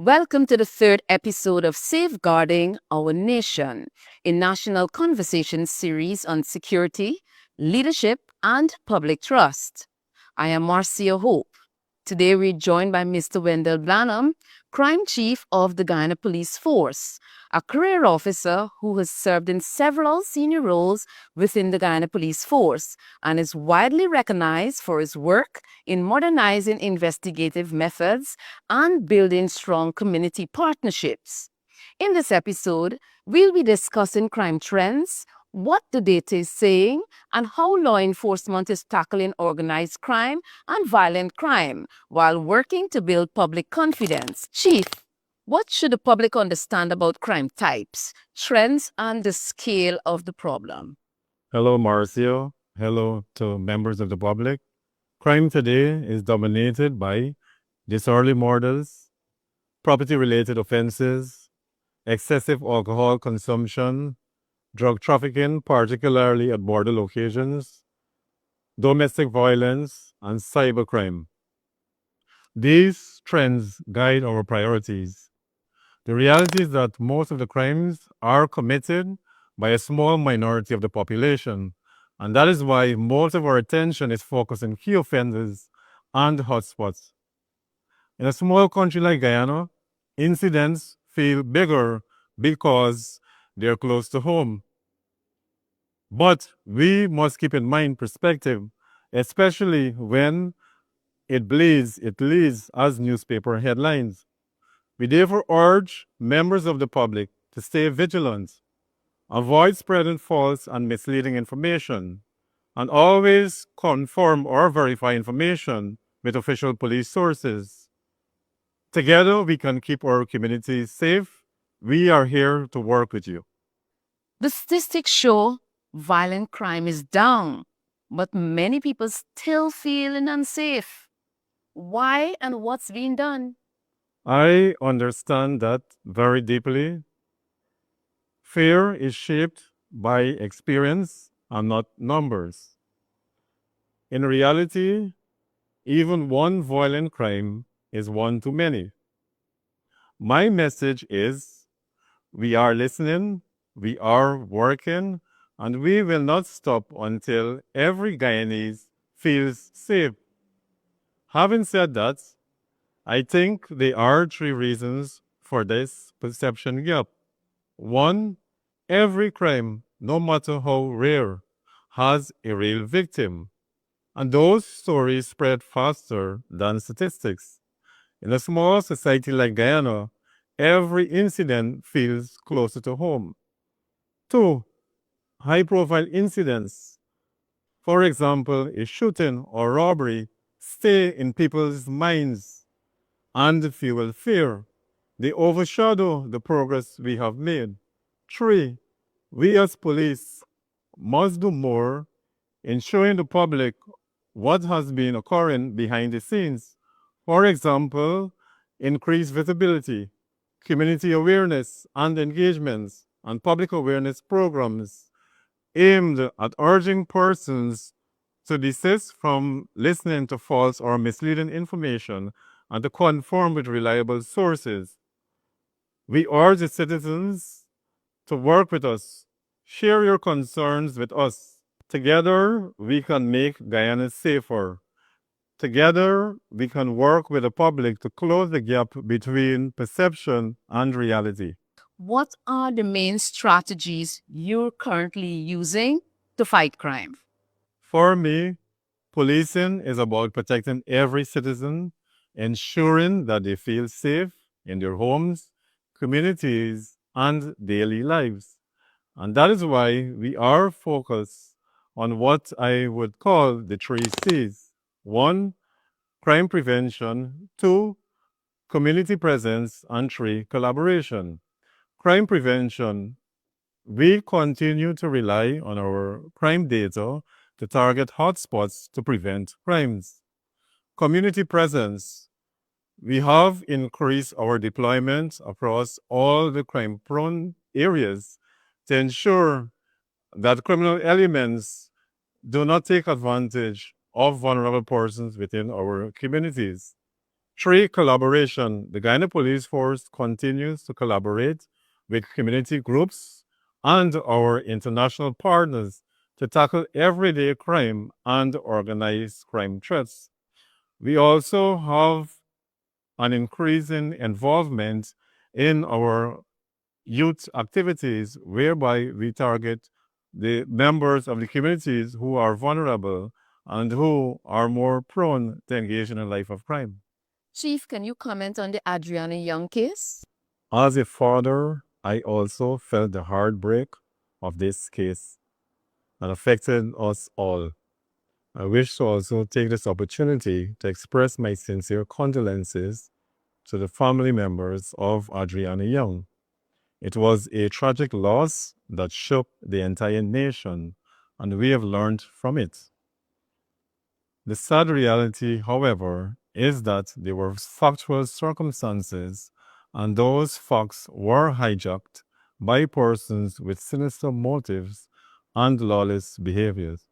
Welcome to the third episode of Safeguarding Our Nation, a national conversation series on security, leadership, and public trust. I am Marcia Hope. Today we're joined by Mr. Wendell Blanhum, Crime Chief of the Guyana Police Force, a career officer who has served in several senior roles within the Guyana Police Force and is widely recognized for his work in modernizing investigative methods and building strong community partnerships. In this episode, we'll be discussing crime trends, what the data is saying, and how law enforcement is tackling organized crime and violent crime while working to build public confidence. Chief, what should the public understand about crime types, trends, and the scale of the problem? Hello, Marcio. Hello to members of the public. Crime today is dominated by disorderly murders, property-related offenses, excessive alcohol consumption, drug trafficking, particularly at border locations, domestic violence, and cybercrime. These trends guide our priorities. The reality is that most of the crimes are committed by a small minority of the population, and that is why most of our attention is focused on key offenders and hotspots. In a small country like Guyana, incidents feel bigger because they're close to home. But we must keep in mind perspective, especially when it leads as newspaper headlines. We therefore urge members of the public to stay vigilant, avoid spreading false and misleading information, and always confirm or verify information with official police sources. Together, we can keep our communities safe. We are here to work with you. The statistics show violent crime is down, but many people still feeling unsafe. Why and what's being done? I understand that very deeply. Fear is shaped by experience and not numbers. In reality, even one violent crime is one too many. My message is we are listening, we are working, and we will not stop until every Guyanese feels safe. Having said that, I think there are three reasons for this perception gap. One, every crime, no matter how rare, has a real victim. And those stories spread faster than statistics. In a small society like Guyana, every incident feels closer to home. Two, high profile incidents. For example, a shooting or robbery stay in people's minds and fuel fear. They overshadow the progress we have made. Three, we as police must do more in showing the public what has been occurring behind the scenes. For example, increased visibility, community awareness and engagements, and public awareness programs aimed at urging persons to desist from listening to false or misleading information and to conform with reliable sources. We urge the citizens to work with us. Share your concerns with us. Together, we can make Guyana safer. Together, we can work with the public to close the gap between perception and reality. What are the main strategies you're currently using to fight crime? For me, policing is about protecting every citizen, ensuring that they feel safe in their homes, communities, and daily lives. And that is why we are focused on what I would call the three C's. One, crime prevention. Two, community presence. And three, collaboration. Crime prevention. We continue to rely on our crime data to target hotspots to prevent crimes. Community presence. We have increased our deployment across all the crime-prone areas to ensure that criminal elements do not take advantage of vulnerable persons within our communities. 3, collaboration. The Guyana Police Force continues to collaborate with community groups and our international partners to tackle everyday crime and organized crime threats. We also have an increasing involvement in our youth activities, whereby we target the members of the communities who are vulnerable and who are more prone to engage in a life of crime. Chief, can you comment on the Adriana Young case? As a father, I also felt the heartbreak of this case that affected us all. I wish to also take this opportunity to express my sincere condolences to the family members of Adriana Young. It was a tragic loss that shook the entire nation, and we have learned from it. The sad reality, however, is that there were factual circumstances, and those facts were hijacked by persons with sinister motives and lawless behaviors.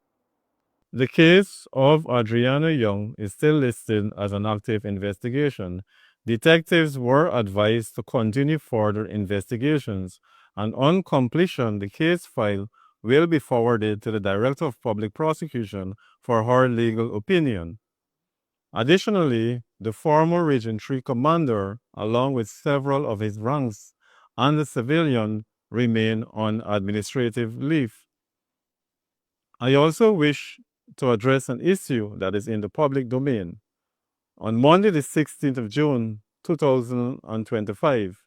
The case of Adriana Young is still listed as an active investigation. Detectives were advised to continue further investigations, and on completion, the case file will be forwarded to the Director of Public Prosecution for her legal opinion. Additionally, the former Region 3 commander, along with several of his ranks and the civilian, remain on administrative leave. I also wish to address an issue that is in the public domain. On Monday, the 16th of June, 2025,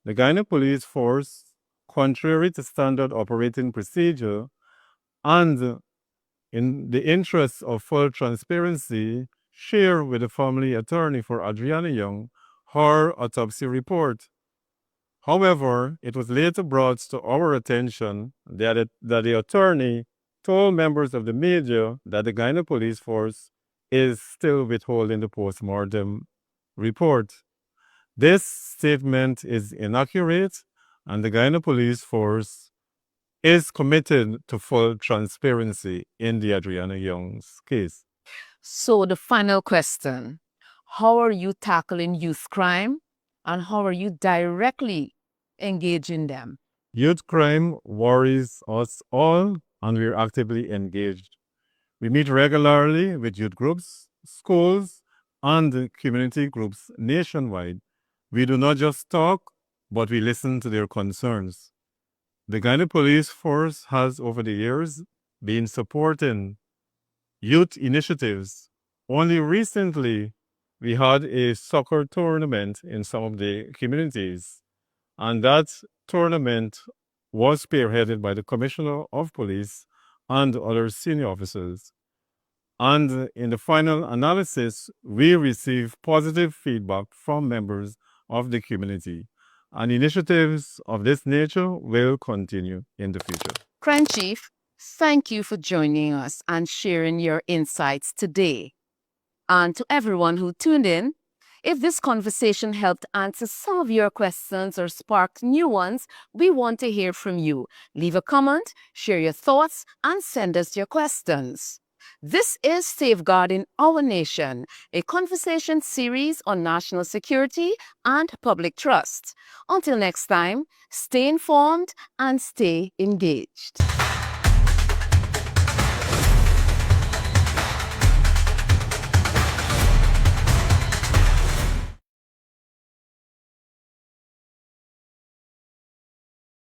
the Guyana Police Force, contrary to standard operating procedure and in the interest of full transparency, share with the family attorney for Adriana Young her autopsy report. However, it was later brought to our attention that the attorney told members of the media that the Guyana Police Force is still withholding the postmortem report. This statement is inaccurate, and the Guyana Police Force is committed to full transparency in the Adriana Young's case. So, the final question: how are you tackling youth crime, and how are you directly engaging them? Youth crime worries us all, and we're actively engaged. We meet regularly with youth groups, schools, and community groups nationwide. We do not just talk, but we listen to their concerns. The Guyana Police Force has, over the years, been supporting youth initiatives. Only recently, we had a soccer tournament in some of the communities, and that tournament was spearheaded by the Commissioner of Police and other senior officers. And in the final analysis, we received positive feedback from members of the community. And initiatives of this nature will continue in the future. Crime Chief, thank you for joining us and sharing your insights today. And to everyone who tuned in, if this conversation helped answer some of your questions or sparked new ones, we want to hear from you. Leave a comment, share your thoughts, and send us your questions. This is Safeguarding Our Nation, a conversation series on national security and public trust. Until next time, stay informed and stay engaged.